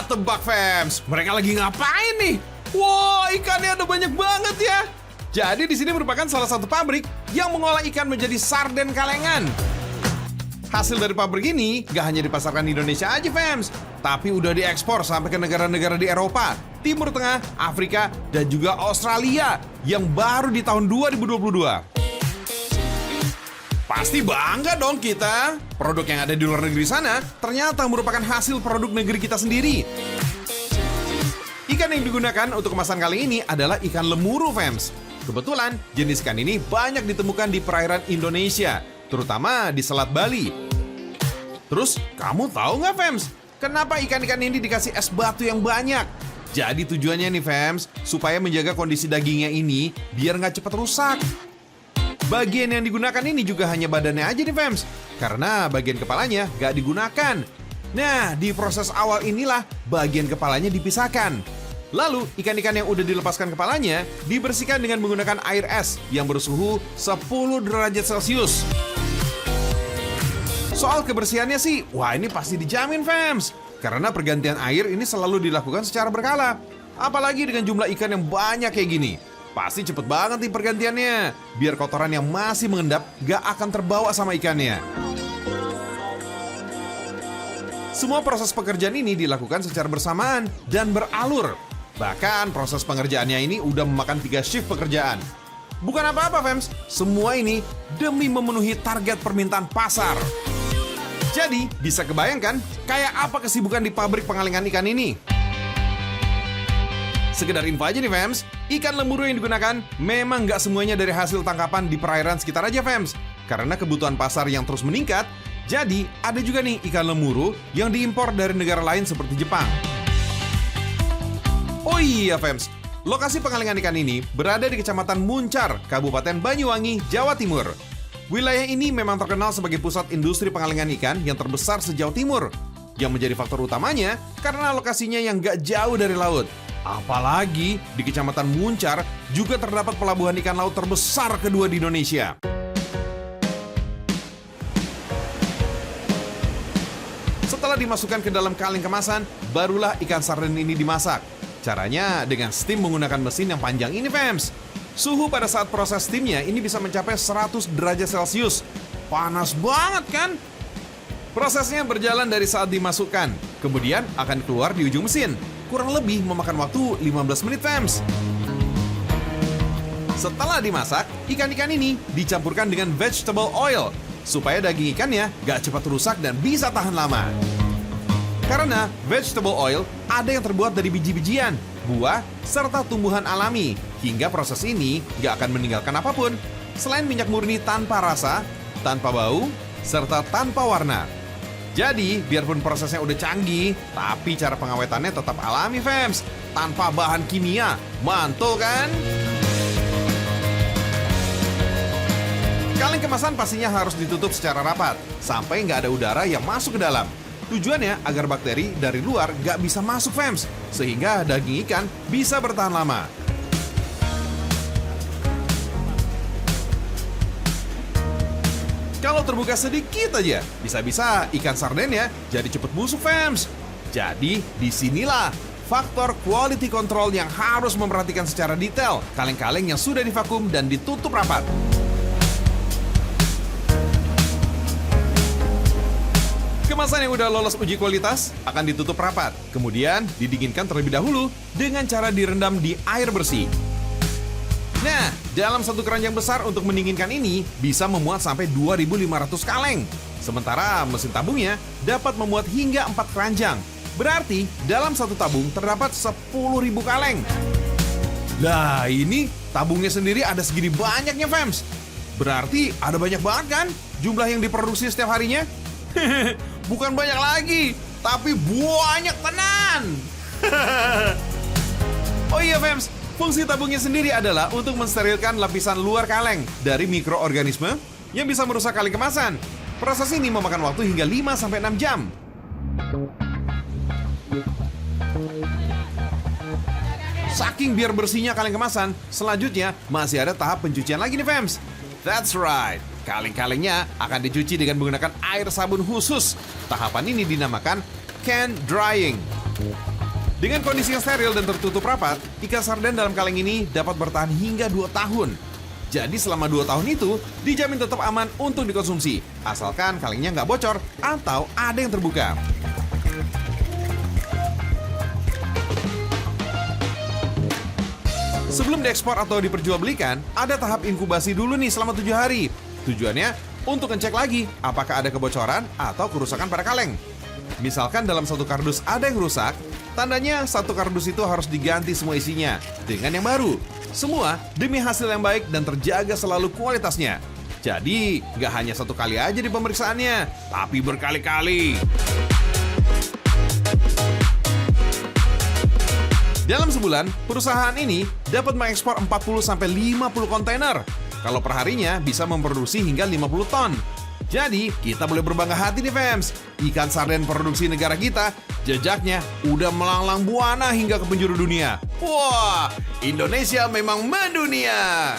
tebak fams, mereka lagi ngapain nih? Wow, ikannya ada banyak banget ya. Jadi di sini merupakan salah satu pabrik yang mengolah ikan menjadi sarden kalengan. Hasil dari pabrik ini gak hanya dipasarkan di Indonesia aja fams, tapi udah diekspor sampai ke negara-negara di Eropa, Timur Tengah, Afrika, dan juga Australia yang baru di tahun 2022. Pasti bangga dong kita. Produk yang ada di luar negeri sana ternyata merupakan hasil produk negeri kita sendiri. Ikan yang digunakan untuk kemasan kali ini adalah ikan lemuru fams. Kebetulan jenis ikan ini banyak ditemukan di perairan Indonesia, terutama di Selat Bali. Terus kamu tahu nggak fams, kenapa ikan-ikan ini dikasih es batu yang banyak? Jadi tujuannya nih fams, supaya menjaga kondisi dagingnya ini biar nggak cepat rusak. Bagian yang digunakan ini juga hanya badannya aja nih fams, karena bagian kepalanya gak digunakan. Nah, di proses awal inilah bagian kepalanya dipisahkan. Lalu, ikan-ikan yang udah dilepaskan kepalanya dibersihkan dengan menggunakan air es yang bersuhu 10 derajat Celcius. Soal kebersihannya sih, wah ini pasti dijamin fams, karena pergantian air ini selalu dilakukan secara berkala. Apalagi dengan jumlah ikan yang banyak kayak gini. Pasti cepet banget nih pergantiannya, biar kotoran yang masih mengendap gak akan terbawa sama ikannya. Semua proses pekerjaan ini dilakukan secara bersamaan dan beralur. Bahkan proses pengerjaannya ini udah memakan 3 shift pekerjaan. Bukan apa-apa fams, semua ini demi memenuhi target permintaan pasar. Jadi bisa kebayangkan kayak apa kesibukan di pabrik pengalengan ikan ini. Sekedar info aja nih fams, ikan lemuru yang digunakan memang nggak semuanya dari hasil tangkapan di perairan sekitar aja fams. Karena kebutuhan pasar yang terus meningkat, jadi ada juga nih ikan lemuru yang diimpor dari negara lain seperti Jepang. Oh iya fams, lokasi pengalengan ikan ini berada di Kecamatan Muncar, Kabupaten Banyuwangi, Jawa Timur. Wilayah ini memang terkenal sebagai pusat industri pengalengan ikan yang terbesar se-Jawa Timur. Yang menjadi faktor utamanya karena lokasinya yang nggak jauh dari laut. Apalagi di Kecamatan Muncar juga terdapat pelabuhan ikan laut terbesar kedua di Indonesia. Setelah dimasukkan ke dalam kaleng kemasan, barulah ikan sarden ini dimasak. Caranya dengan steam menggunakan mesin yang panjang ini fams. Suhu pada saat proses steamnya ini bisa mencapai 100 derajat Celcius. Panas banget kan? Prosesnya berjalan dari saat dimasukkan, kemudian akan keluar di ujung mesin. Kurang lebih memakan waktu 15 menit fams. Setelah dimasak, ikan-ikan ini dicampurkan dengan vegetable oil supaya daging ikannya gak cepat rusak dan bisa tahan lama. Karena vegetable oil ada yang terbuat dari biji-bijian, buah, serta tumbuhan alami, hingga proses ini gak akan meninggalkan apapun selain minyak murni tanpa rasa, tanpa bau, serta tanpa warna. Jadi, biarpun prosesnya udah canggih, tapi cara pengawetannya tetap alami, fams. Tanpa bahan kimia. Mantul kan? Kaleng kemasan pastinya harus ditutup secara rapat, sampai nggak ada udara yang masuk ke dalam. Tujuannya agar bakteri dari luar nggak bisa masuk, fams. Sehingga daging ikan bisa bertahan lama. Kalau terbuka sedikit aja, bisa-bisa ikan sardennya jadi cepet busuk, fams. Jadi, disinilah faktor quality control yang harus memperhatikan secara detail kaleng-kaleng yang sudah divakum dan ditutup rapat. Kemasan yang udah lolos uji kualitas akan ditutup rapat, kemudian didinginkan terlebih dahulu dengan cara direndam di air bersih. Nah, dalam satu keranjang besar untuk mendinginkan ini bisa memuat sampai 2.500 kaleng. Sementara mesin tabungnya dapat memuat hingga 4 keranjang. Berarti dalam satu tabung terdapat 10.000 kaleng. Lah ini tabungnya sendiri ada segini banyaknya fams. Berarti ada banyak banget kan jumlah yang diproduksi setiap harinya? Bukan banyak lagi, tapi banyak tenan. Oh iya fams, fungsi tabungnya sendiri adalah untuk mensterilkan lapisan luar kaleng dari mikroorganisme yang bisa merusak kaleng kemasan. Proses ini memakan waktu hingga 5-6 jam. Saking biar bersihnya kaleng kemasan, selanjutnya masih ada tahap pencucian lagi nih fams. That's right, kaleng-kalengnya akan dicuci dengan menggunakan air sabun khusus. Tahapan ini dinamakan can drying. Dengan kondisi yang steril dan tertutup rapat, ikan sarden dalam kaleng ini dapat bertahan hingga 2 tahun. Jadi selama 2 tahun itu, dijamin tetap aman untuk dikonsumsi, asalkan kalengnya nggak bocor atau ada yang terbuka. Sebelum diekspor atau diperjualbelikan, ada tahap inkubasi dulu nih selama 7 hari. Tujuannya untuk ngecek lagi apakah ada kebocoran atau kerusakan pada kaleng. Misalkan dalam satu kardus ada yang rusak, tandanya satu kardus itu harus diganti semua isinya dengan yang baru. Semua demi hasil yang baik dan terjaga selalu kualitasnya. Jadi, nggak hanya satu kali aja di pemeriksaannya, tapi berkali-kali. Dalam sebulan, perusahaan ini dapat mengekspor 40-50 kontainer. Kalau perharinya bisa memproduksi hingga 50 ton. Jadi, kita boleh berbangga hati nih fans. Ikan sarden produksi negara kita, jejaknya udah melanglang buana hingga ke penjuru dunia. Wah, Indonesia memang mendunia.